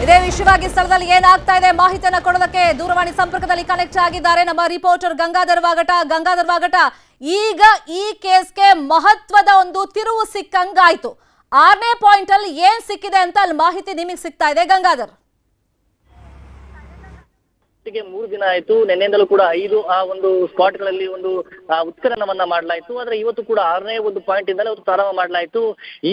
ಇದೇ ವಿಷಯವಾಗಿ ಸ್ಥಳದಲ್ಲಿ ಏನಾಗ್ತಾ ಇದೆ ಮಾಹಿತಿಯನ್ನು ಕೊಡೋದಕ್ಕೆ ದೂರವಾಣಿ ಸಂಪರ್ಕದಲ್ಲಿ ಕನೆಕ್ಟ್ ಆಗಿದ್ದಾರೆ ನಮ್ಮ ರಿಪೋರ್ಟರ್ ಗಂಗಾಧರ್ ವಾಗಟ. ಈಗ ಈ ಕೇಸ್ಗೆ ಮಹತ್ವದ ಒಂದು ತಿರುವು ಸಿಕ್ಕಂಗಾಯ್ತು. 6ನೇ ಪಾಯಿಂಟ್ ಅಲ್ಲಿ ಏನ್ ಸಿಕ್ಕಿದೆ ಅಂತ ಅಲ್ಲಿ ಮಾಹಿತಿ ನಿಮಗೆ ಸಿಗ್ತಾ ಇದೆ ಗಂಗಾಧರ್. 3 ದಿನ ಆಯ್ತು. ನಿನ್ನೆಯಿಂದಲೂ ಕೂಡ 5 ಒಂದು ಸ್ಪಾಟ್ ಗಳಲ್ಲಿ ಒಂದು ಉತ್ಖನನವನ್ನ ಮಾಡಲಾಯಿತು. ಆದ್ರೆ ಇವತ್ತು ಕೂಡ 6ನೇ ಒಂದು ಪಾಯಿಂಟ್ ಇಂದಲೇ ಪ್ರಾರಂಭ ಮಾಡಲಾಯಿತು.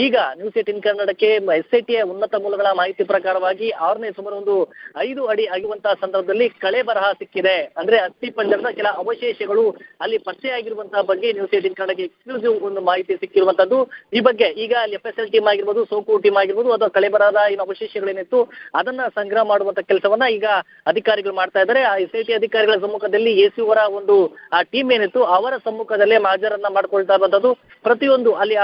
ಈಗ ನ್ಯೂಸ್ 18 ಕನ್ನಡಕ್ಕೆ SIT ಉನ್ನತ ಮೂಲಗಳ ಮಾಹಿತಿ ಪ್ರಕಾರವಾಗಿ 6ನೇ ಸುಮಾರು ಒಂದು 5 ಅಡಿ ಆಗುವಂತಹ ಸಂದರ್ಭದಲ್ಲಿ ಕಳೆ ಬರಹ ಸಿಕ್ಕಿದೆ. ಅಂದ್ರೆ ಅಸ್ಥಿ ಪಂಜರದ ಕೆಲ ಅವಶೇಷಗಳು ಅಲ್ಲಿ ಪತ್ತೆಯಾಗಿರುವಂತಹ ಬಗ್ಗೆ ನ್ಯೂಸ್ 18 ಕನ್ನಡಕ್ಕೆ ಎಕ್ಸ್ಕ್ಲೂಸಿವ್ ಒಂದು ಮಾಹಿತಿ ಸಿಕ್ಕಿರುವಂತದ್ದು. ಈ ಬಗ್ಗೆ ಈಗ ಅಲ್ಲಿ FSL ಟೀಮ್ ಆಗಿರ್ಬೋದು, ಸೋಕು ಟೀಮ್ ಆಗಿರ್ಬೋದು ಅಥವಾ ಕಳೆ ಬರಹದ ಏನು ಅವಶೇಷಗಳೇನಿತ್ತು ಅದನ್ನ ಸಂಗ್ರಹ ಮಾಡುವಂತ ಕೆಲಸವನ್ನ ಈಗ ಅಧಿಕಾರಿಗಳು ಮಾಡ್ತಾ ಇದ್ದಾರೆ. ಆ SIT ಅಧಿಕಾರಿಗಳ ಸಮ್ಮುಖದಲ್ಲಿ AC ಅವರ ಒಂದು ಟೀಮ್ ಏನಿತ್ತು ಅವರ ಸಮ್ಮುಖದಲ್ಲೇ ಮಾಜರನ್ನ ಮಾಡ್ಕೊಳ್ತಾ ಇರುವಂತದ್ದು. ಪ್ರತಿಯೊಂದು ಅಲ್ಲಿ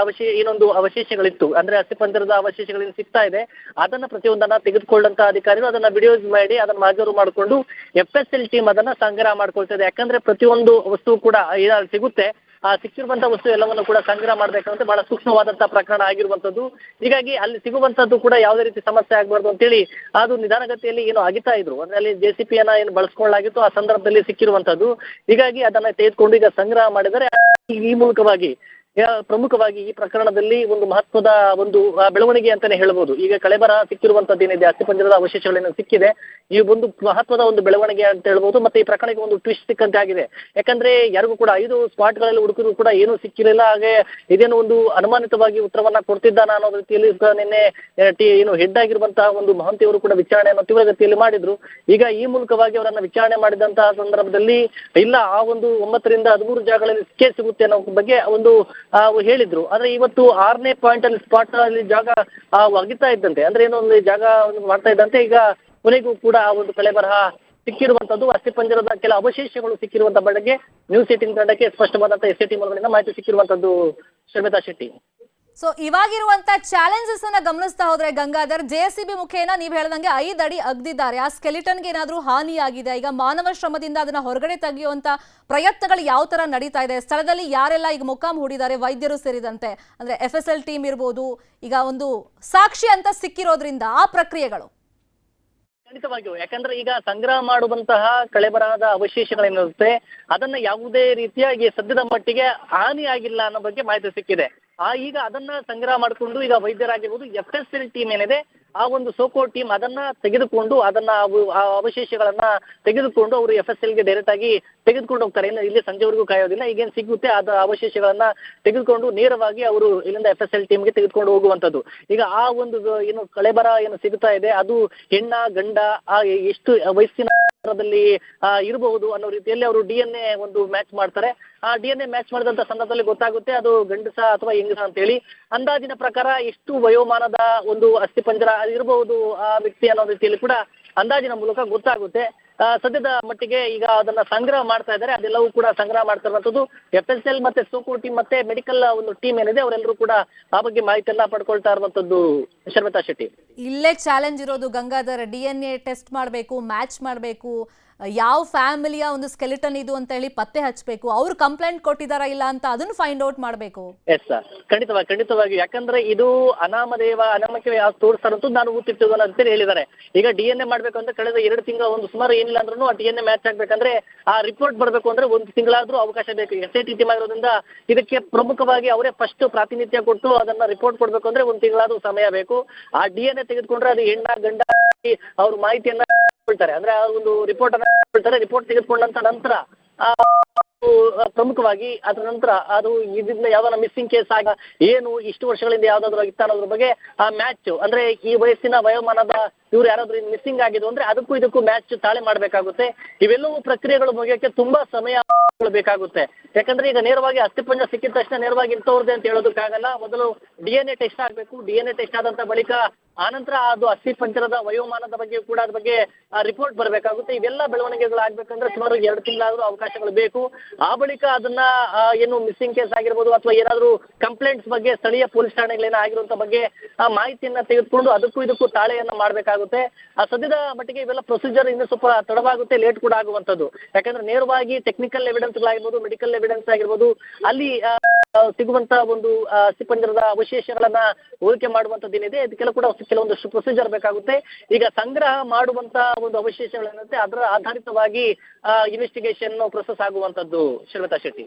ಏನೊಂದು ಅವಶೇಷಗಳಿತ್ತು ಅಂದ್ರೆ ಅಸ್ಥಿಪಂಜರದ ಅವಶೇಷಗಳೇನು ಸಿಗ್ತಾ ಇದೆ ಅದನ್ನ ಪ್ರತಿಯೊಂದನ್ನ ತೆಗೆದುಕೊಳ್ಳಂತ ಅಧಿಕಾರಿಗಳು ಅದನ್ನ ವಿಡಿಯೋಸ್ ಮಾಡಿ ಅದನ್ನ ಮಾಜರು ಮಾಡಿಕೊಂಡು FSL ಟೀಮ್ ಅದನ್ನ ಸಂಗ್ರಹ ಮಾಡ್ಕೊಳ್ತಾ ಇದೆ. ಯಾಕಂದ್ರೆ ಪ್ರತಿಯೊಂದು ವಸ್ತು ಕೂಡ ಸಿಗುತ್ತೆ. ಸಿಕ್ಕಿರುವಂತಹ ವಸ್ತು ಎಲ್ಲವನ್ನು ಕೂಡ ಸಂಗ್ರಹ ಮಾಡ್ಬೇಕಂತ ಬಹಳ ಸೂಕ್ಷ್ಮವಾದಂತಹ ಪ್ರಕರಣ ಆಗಿರುವಂತದ್ದು. ಹೀಗಾಗಿ ಅಲ್ಲಿ ಸಿಗುವಂತದ್ದು ಕೂಡ ಯಾವುದೇ ರೀತಿ ಸಮಸ್ಯೆ ಆಗ್ಬಾರ್ದು ಅಂತೇಳಿ ಅದು ನಿಧಾನಗತಿಯಲ್ಲಿ ಏನು ಅಗಿತಾ ಇದ್ರು. ಅಂದ್ರೆ ಅಲ್ಲಿ JCP ಏನು ಬಳಸ್ಕೊಳ್ಳಲಾಗಿತ್ತು ಆ ಸಂದರ್ಭದಲ್ಲಿ ಸಿಕ್ಕಿರುವಂತದ್ದು. ಹೀಗಾಗಿ ಅದನ್ನ ತೆಗೆದುಕೊಂಡು ಈಗ ಸಂಗ್ರಹ ಮಾಡಿದರೆ ಈ ಮೂಲಕವಾಗಿ ಪ್ರಮುಖವಾಗಿ ಈ ಪ್ರಕರಣದಲ್ಲಿ ಒಂದು ಮಹತ್ವದ ಒಂದು ಬೆಳವಣಿಗೆ ಅಂತಾನೆ ಹೇಳ್ಬೋದು. ಈಗ ಕಳೆಬರ ಸಿಕ್ಕಿರುವಂತದ್ದು ಏನಿದೆ ಅಸ್ಥಿಪಂಜರದ ಅವಶೇಷಗಳೇನು ಸಿಕ್ಕಿದೆ ಈ ಒಂದು ಮಹತ್ವದ ಒಂದು ಬೆಳವಣಿಗೆ ಅಂತ ಹೇಳ್ಬೋದು. ಮತ್ತೆ ಈ ಪ್ರಕರಣಕ್ಕೆ ಒಂದು ಟ್ವಿಸ್ಟ್ ಸಿಕ್ಕಂತೆ ಆಗಿದೆ. ಯಾಕಂದ್ರೆ ಯಾರಿಗೂ ಕೂಡ 5 ಸ್ಪಾಟ್ಗಳಲ್ಲಿ ಹುಡುಕಿದ್ರು ಕೂಡ ಏನೂ ಸಿಕ್ಕಿರಲಿಲ್ಲ. ಹಾಗೆ ಇದೇನು ಒಂದು ಅನುಮಾನಿತವಾಗಿ ಉತ್ತರವನ್ನ ಕೊಡ್ತಿದ್ದಾನ ಅನ್ನೋ ರೀತಿಯಲ್ಲಿ ನಿನ್ನೆ ಏನು ಹೆಡ್ ಆಗಿರುವಂತಹ ಒಂದು ಮಹಂತಿ ಅವರು ಕೂಡ ವಿಚಾರಣೆಯನ್ನು ತೀವ್ರಗತಿಯಲ್ಲಿ ಮಾಡಿದ್ರು. ಈಗ ಈ ಮೂಲಕವಾಗಿ ಅವರನ್ನ ವಿಚಾರಣೆ ಮಾಡಿದಂತಹ ಸಂದರ್ಭದಲ್ಲಿ ಇಲ್ಲ ಆ ಒಂದು 9 ರಿಂದ 13 ಜಾಗಗಳಲ್ಲಿ ಸಿಗುತ್ತೆ ಅನ್ನೋ ಬಗ್ಗೆ ಒಂದು ಹೇಳಿದ್ರು. ಆದ್ರೆ ಇವತ್ತು 6ನೇ ಪಾಯಿಂಟ್ ಅಲ್ಲಿ ಸ್ಪಾಟ್ ಅಲ್ಲಿ ಜಾಗ ಅಗಿತಾ ಇದ್ದಂತೆ ಅಂದ್ರೆ ಏನೋ ಒಂದು ಜಾಗ ಮಾಡ್ತಾ ಇದ್ದಂತೆ ಈಗ ಕೊನೆಗೂ ಕೂಡ ಆ ಒಂದು ಕಳೆ ಬರಹ ಸಿಕ್ಕಿರುವಂತದ್ದು. ಅಸ್ಥಿಪಂಜರದ ಕೆಲ ಅವಶೇಷಗಳು ಸಿಕ್ಕಿರುವಂತ ಬಗ್ಗೆ ನ್ಯೂಸ್ 18 ಕನ್ನಡಕ್ಕೆ ಸ್ಪಷ್ಟವಾದಂತಹ SIT ಮೂಲಗಳಿಂದ ಮಾಹಿತಿ ಸಿಕ್ಕಿರುವಂತದ್ದು. ಶರ್ಮಿತಾ ಶೆಟ್ಟಿ. ಸೊ ಇವಾಗಿರುವಂತ ಚಾಲೆಂಜಸ್ ಅನ್ನ ಗಮನಿಸ್ತಾ ಹೋದ್ರೆ ಗಂಗಾಧರ್, JCB ಮುಖೇನ ನೀವು ಹೇಳ್ದಂಗೆ 5 ಅಡಿ ಅಗ್ದಿದ್ದಾರೆ. ಆ ಸ್ಕೆಲಿಟನ್ಗೆ ಏನಾದ್ರೂ ಹಾನಿಯಾಗಿದೆ? ಈಗ ಮಾನವ ಶ್ರಮದಿಂದ ಅದನ್ನ ಹೊರಗಡೆ ತೆಗೆಯುವಂತ ಪ್ರಯತ್ನಗಳು ಯಾವ ತರ ನಡೀತಾ ಇದೆ? ಸ್ಥಳದಲ್ಲಿ ಯಾರೆಲ್ಲ ಈಗ ಮೊಕ್ಕಾಂ ಹೂಡಿದ್ದಾರೆ, ವೈದ್ಯರು ಸೇರಿದಂತೆ, ಅಂದ್ರೆ FSL ಟೀಮ್ ಇರ್ಬೋದು, ಈಗ ಒಂದು ಸಾಕ್ಷಿ ಅಂತ ಸಿಕ್ಕಿರೋದ್ರಿಂದ ಆ ಪ್ರಕ್ರಿಯೆಗಳು ಖಂಡಿತವಾಗಿಯೂ. ಯಾಕಂದ್ರೆ ಈಗ ಸಂಗ್ರಹ ಮಾಡುವಂತಹ ಕಳೆಬರಹದ ಅವಶೇಷಗಳೇನಿರುತ್ತೆ ಅದನ್ನ ಯಾವುದೇ ರೀತಿಯಾಗಿ ಸದ್ಯದ ಮಟ್ಟಿಗೆ ಹಾನಿ ಆಗಿಲ್ಲ ಅನ್ನೋ ಬಗ್ಗೆ ಮಾಹಿತಿ ಸಿಕ್ಕಿದೆ. ಈಗ ಅದನ್ನ ಸಂಗ್ರಹ ಮಾಡಿಕೊಂಡು ಈಗ ವೈದ್ಯರಾಗಿರ್ಬೋದು FSL ಟೀಮ್ ಏನಿದೆ ಆ ಒಂದು ಸೋಕೋ ಟೀಮ್ ಅದನ್ನ ತೆಗೆದುಕೊಂಡು ಅದನ್ನ ಆ ಅವಶೇಷಗಳನ್ನ ತೆಗೆದುಕೊಂಡು ಅವರು FSLಗೆ ಡೈರೆಕ್ಟ್ ಆಗಿ ತೆಗೆದುಕೊಂಡು ಹೋಗ್ತಾರೆ. ಇನ್ನು ಇಲ್ಲಿ ಸಂಜೆವರೆಗೂ ಕಾಯೋದಿಲ್ಲ. ಈಗೇನು ಸಿಗುತ್ತೆ ಅದ ಅವಶೇಷಗಳನ್ನ ತೆಗೆದುಕೊಂಡು ನೇರವಾಗಿ ಅವರು ಇಲ್ಲಿಂದ FSL ಟೀಮ್ಗೆ ತೆಗೆದುಕೊಂಡು ಹೋಗುವಂತದ್ದು. ಈಗ ಆ ಒಂದು ಏನು ಕಳೆಬರ ಏನು ಸಿಗ್ತಾ ಇದೆ ಅದು ಹೆಣ್ಣ ಗಂಡ ಎಷ್ಟು ವಯಸ್ಸಿನ ಇರಬಹುದು ಅನ್ನೋ ರೀತಿಯಲ್ಲಿ ಅವರು DNA ಒಂದು ಮ್ಯಾಚ್ ಮಾಡ್ತಾರೆ. ಆ DNA ಮ್ಯಾಚ್ ಮಾಡಿದಂತ ಸಂದರ್ಭದಲ್ಲಿ ಗೊತ್ತಾಗುತ್ತೆ ಅದು ಗಂಡಸ ಅಥವಾ ಹೆಂಗಸ ಅಂತೇಳಿ. ಅಂದಾಜಿನ ಪ್ರಕಾರ ಎಷ್ಟು ವಯೋಮಾನದ ಒಂದು ಅಸ್ಥಿಪಂಜರ ಇರಬಹುದು ಆ ವ್ಯಕ್ತಿ ಅನ್ನೋ ರೀತಿಯಲ್ಲಿ ಕೂಡ ಅಂದಾಜಿನ ಮೂಲಕ ಗೊತ್ತಾಗುತ್ತೆ. ಸದ್ಯದ ಮಟ್ಟಿಗೆ ಈಗ ಅದನ್ನ ಸಂಗ್ರಹ ಮಾಡ್ತಾ ಇದ್ದಾರೆ. ಅದೆಲ್ಲವೂ ಕೂಡ ಸಂಗ್ರಹ ಮಾಡ್ತಾ ಇರುವಂತದ್ದು. FSL ಮತ್ತೆ ಸೋಕು ಟೀಮ್ ಮತ್ತೆ ಮೆಡಿಕಲ್ ಒಂದು ಟೀಮ್ ಏನಿದೆ ಅವರೆಲ್ಲರೂ ಕೂಡ ಆ ಬಗ್ಗೆ ಮಾಹಿತಿಯನ್ನ ಪಡ್ಕೊಳ್ತಾ ಇರುವಂತದ್ದು. ಶರ್ಮಿತಾ ಶೆಟ್ಟಿ. ಇಲ್ಲೇ ಚಾಲೆಂಜ್ ಇರೋದು ಗಂಗಾಧರ್, DNA ಟೆಸ್ಟ್ ಮಾಡಬೇಕು, ಮ್ಯಾಚ್ ಮಾಡಬೇಕು, ಯಾವ ಫ್ಯಾಮಿಲಿಯ ಒಂದು ಸ್ಕೆಲಿಟನ್ ಇದು ಅಂತ ಹೇಳಿ ಪತ್ತೆ ಹಚ್ಚಬೇಕು, ಅವ್ರು ಕಂಪ್ಲೇಂಟ್ ಕೊಟ್ಟಿದಾರಾ ಇಲ್ಲ ಅಂತ ಅದನ್ನು ಫೈಂಡ್ ಔಟ್ ಮಾಡಬೇಕು. ಎಸ್ ಸರ್, ಖಂಡಿತವಾಗಿ. ಯಾಕಂದ್ರೆ ಇದು ಅನಾಮಕ್ಕೆ ಯಾವ ತೋರಿಸ್ತಾರಂತೂ ನಾನು ಊತಿಟ್ಟಿದ್ದು ಅಂತೇಳಿ ಹೇಳಿದ್ದಾರೆ. ಈಗ DNA ಮಾಡ್ಬೇಕು ಅಂತ ಕಳೆದ 2 ತಿಂಗಳ ಒಂದು ಸುಮಾರು ಏನಿಲ್ಲ ಅಂದ್ರೂ ಆ DNA ಮ್ಯಾಚ್ ಆಗ್ಬೇಕಂದ್ರೆ ಆ ರಿಪೋರ್ಟ್ ಬರ್ಬೇಕು ಅಂದ್ರೆ 1 ತಿಂಗಳಾದ್ರೂ ಅವಕಾಶ ಬೇಕು. SIT ಟೀಮ್ ಆಗಿರೋದ್ರಿಂದ ಇದಕ್ಕೆ ಪ್ರಮುಖವಾಗಿ ಅವರೇ ಫಸ್ಟ್ ಪ್ರಾತಿನಿಧ್ಯ ಕೊಟ್ಟು ಅದನ್ನ ರಿಪೋರ್ಟ್ ಕೊಡ್ಬೇಕು ಅಂದ್ರೆ 1 ತಿಂಗಳಾದ್ರೂ ಸಮಯ ಬೇಕು. ಆ DNA ತೆಗೆದುಕೊಂಡ್ರೆ ಅದು ಹೆಣ್ಣ ಗಂಡ ಅವ್ರ ಮಾಹಿತಿಯನ್ನ ಕೊಡ್ತಾರೆ. ಅಂದ್ರೆ ಆ ಒಂದು ರಿಪೋರ್ಟ್ ಅನ್ನ ಕೊಡ್ತಾರೆ. ರಿಪೋರ್ಟ್ ತೆಗೆದುಕೊಂಡಂತ ನಂತರ ಪ್ರಮುಖವಾಗಿ ಅದರ ನಂತರ ಅದು ಇದರಿಂದ ಯಾವ್ದಾರ ಮಿಸ್ಸಿಂಗ್ ಕೇಸ್ ಆಗ ಏನು ಇಷ್ಟು ವರ್ಷಗಳಿಂದ ಯಾವ್ದಾದ್ರು ಆಗಿತ್ತ ಅನ್ನೋದ್ರ ಬಗ್ಗೆ ಆ ಮ್ಯಾಚ್ ಅಂದ್ರೆ ಈ ವಯಸ್ಸಿನ ವಯೋಮಾನದ ಇವ್ರು ಯಾರಾದ್ರೂ ಮಿಸ್ಸಿಂಗ್ ಆಗಿದ್ದು ಅಂದ್ರೆ ಅದಕ್ಕೂ ಇದಕ್ಕೂ ಮ್ಯಾಚ್ ತಾಳೆ ಮಾಡ್ಬೇಕಾಗುತ್ತೆ. ಇವೆಲ್ಲವೂ ಪ್ರಕ್ರಿಯೆಗಳು ಮುಗಿಯೋಕೆ ತುಂಬಾ ಸಮಯ ಬೇಕಾಗುತ್ತೆ. ಯಾಕಂದ್ರೆ ಈಗ ನೇರವಾಗಿ ಅಸ್ಥಿಪಂಜರ ಸಿಕ್ಕಿದ ತಕ್ಷಣ ನೇರವಾಗಿ ಇಂಥವ್ರದ್ದೇ ಅಂತ ಹೇಳೋದಕ್ಕಾಗಲ್ಲ. ಮೊದಲು DNA ಟೆಸ್ಟ್ ಆಗ್ಬೇಕು. DNA ಟೆಸ್ಟ್ ಆದಂತ ಬಳಿಕ ಆನಂತರ ಅದು ಅಸ್ಥಿಪಂಜರದ ವಯೋಮಾನದ ಬಗ್ಗೆ ಕೂಡ ಅದ್ರ ಬಗ್ಗೆ ರಿಪೋರ್ಟ್ ಬರಬೇಕಾಗುತ್ತೆ. ಇವೆಲ್ಲ ಬೆಳವಣಿಗೆಗಳು ಆಗ್ಬೇಕಂದ್ರೆ ಸುಮಾರು 2 ತಿಂಗಳಾದ್ರೂ ಅವಕಾಶಗಳು ಬೇಕು. ಆ ಬಳಿಕ ಅದನ್ನ ಏನು ಮಿಸ್ಸಿಂಗ್ ಕೇಸ್ ಆಗಿರ್ಬೋದು ಅಥವಾ ಏನಾದ್ರು ಕಂಪ್ಲೇಂಟ್ಸ್ ಬಗ್ಗೆ ಸ್ಥಳೀಯ ಪೊಲೀಸ್ ಠಾಣೆಗಳೇನ ಆಗಿರುವಂತ ಬಗ್ಗೆ ಆ ಮಾಹಿತಿಯನ್ನ ತೆಗೆದುಕೊಂಡು ಅದಕ್ಕೂ ಇದಕ್ಕೂ ತಾಳೆಯನ್ನ ಮಾಡಬೇಕಾಗುತ್ತೆ. ಆ ಸದ್ಯದ ಮಟ್ಟಿಗೆ ಇವೆಲ್ಲ ಪ್ರೊಸೀಜರ್ ಇನ್ನು ಸ್ವಲ್ಪ ತಡವಾಗುತ್ತೆ, ಲೇಟ್ ಕೂಡ ಆಗುವಂಥದ್ದು. ಯಾಕಂದ್ರೆ ನೇರವಾಗಿ ಟೆಕ್ನಿಕಲ್ ಎವಿಡೆನ್ಸ್ಗಳಾಗಿರ್ಬೋದು, ಮೆಡಿಕಲ್ ಎವಿಡೆನ್ಸ್ ಆಗಿರ್ಬೋದು, ಅಲ್ಲಿ ಸಿಗುವಂತ ಒಂದು ಅಸ್ಥಿಪಂಜರದ ಅವಶೇಷಗಳನ್ನ ಹೋಲಿಕೆ ಮಾಡುವಂತದ್ದು ಏನಿದೆ, ಇದಕ್ಕೆಲ್ಲ ಕೂಡ ಕೆಲವೊಂದಷ್ಟು ಪ್ರೊಸೀಜರ್ ಬೇಕಾಗುತ್ತೆ. ಈಗ ಸಂಗ್ರಹ ಮಾಡುವಂತ ಒಂದು ಅವಶೇಷಗಳೇನಂತೆ ಅದರ ಆಧಾರಿತವಾಗಿ ಇನ್ವೆಸ್ಟಿಗೇಷನ್ ಪ್ರೊಸೆಸ್ ಆಗುವಂತದ್ದು ಶ್ರೀಲತಾ ಶೆಟ್ಟಿ.